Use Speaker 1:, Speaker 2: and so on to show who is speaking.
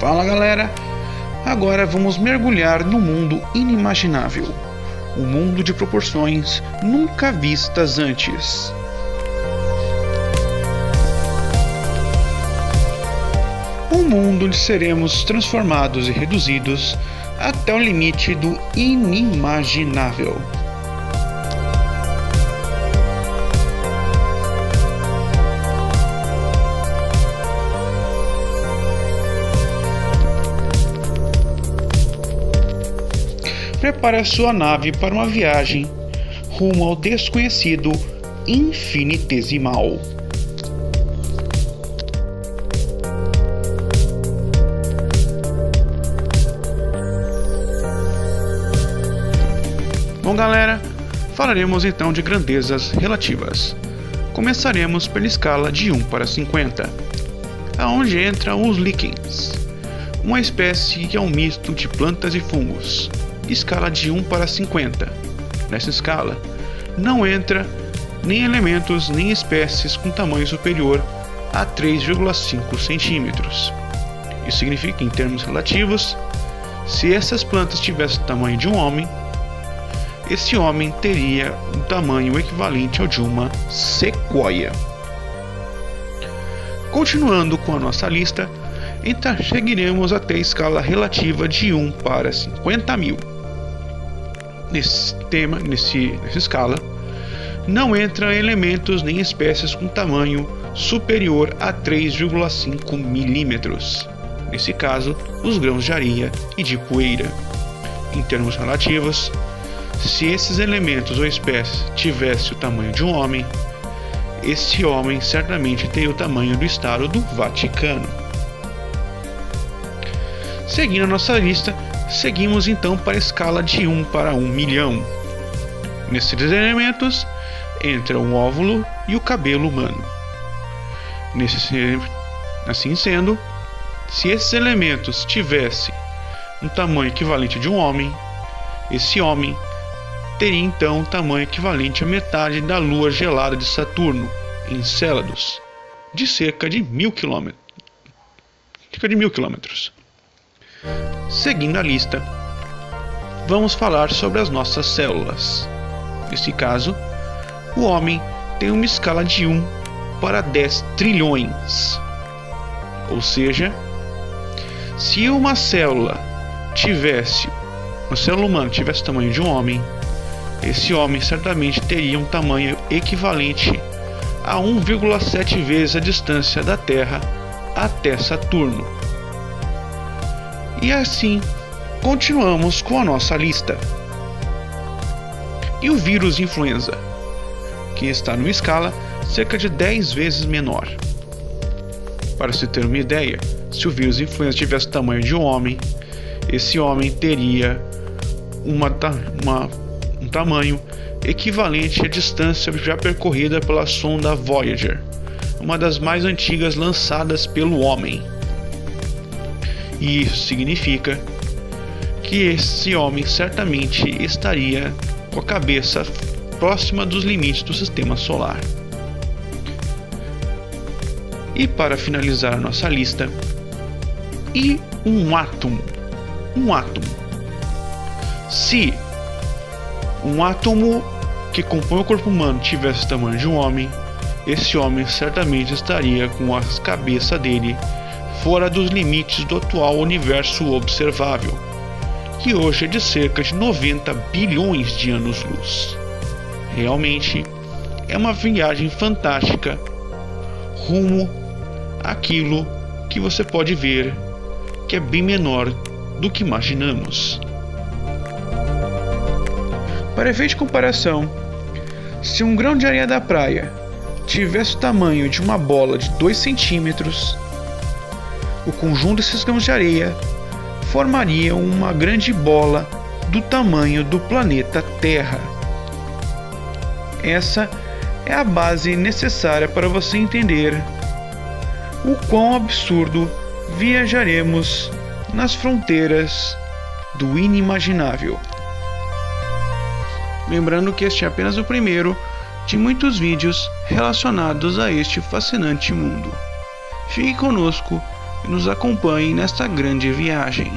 Speaker 1: Fala galera, agora vamos mergulhar no mundo inimaginável, um mundo de proporções nunca vistas antes. Um mundo onde seremos transformados e reduzidos até o limite do inimaginável. Prepare a sua nave para uma viagem rumo ao desconhecido infinitesimal. Bom galera, falaremos então de grandezas relativas. Começaremos pela escala de 1 para 50, aonde entram os líquens, uma espécie que é um misto de plantas e fungos. Escala de 1 para 50. Nessa escala, não entra nem elementos nem espécies com tamanho superior a 3,5 centímetros. Isso significa, em termos relativos, se essas plantas tivessem o tamanho de um homem, esse homem teria um tamanho equivalente ao de uma sequoia. Continuando com a nossa lista, então seguiremos até a escala relativa de 1 para 50 mil. Nessa escala, não entram elementos nem espécies com tamanho superior a 3,5 milímetros. Nesse caso, os grãos de areia e de poeira. Em termos relativos, se esses elementos ou espécies tivessem o tamanho de um homem, esse homem certamente teria o tamanho do Estado do Vaticano. Seguindo a nossa lista, seguimos então para a escala de 1 para 1 milhão. Nesses elementos entram o óvulo e o cabelo humano. Assim sendo, se esses elementos tivessem um tamanho equivalente de um homem, esse homem teria então um tamanho equivalente à metade da lua gelada de Saturno, Encélados, de cerca de 1000 quilômetros. Seguindo a lista, vamos falar sobre as nossas células. Nesse caso, o homem tem uma escala de 1 para 10 trilhões. Ou seja, se uma célula humana tivesse o tamanho de um homem, esse homem certamente teria um tamanho equivalente a 1,7 vezes a distância da Terra até Saturno. E assim, continuamos com a nossa lista. E o vírus influenza, que está numa escala cerca de 10 vezes menor. Para se ter uma ideia, se o vírus influenza tivesse o tamanho de um homem, esse homem teria um tamanho equivalente à distância já percorrida pela sonda Voyager, uma das mais antigas lançadas pelo homem. E isso significa que esse homem certamente estaria com a cabeça próxima dos limites do sistema solar. E para finalizar a nossa lista, e um átomo. Se um átomo que compõe o corpo humano tivesse o tamanho de um homem, esse homem certamente estaria com a cabeça dele fora dos limites do atual universo observável, que hoje é de cerca de 90 bilhões de anos-luz. Realmente é uma viagem fantástica rumo àquilo que você pode ver que é bem menor do que imaginamos. Para efeito de comparação, se um grão de areia da praia tivesse o tamanho de uma bola de 2 centímetros, o conjunto desses grãos de areia formaria uma grande bola do tamanho do planeta Terra. Essa é a base necessária para você entender o quão absurdo viajaremos nas fronteiras do inimaginável. Lembrando que este é apenas o primeiro de muitos vídeos relacionados a este fascinante mundo. Fique conosco e nos acompanhe nesta grande viagem.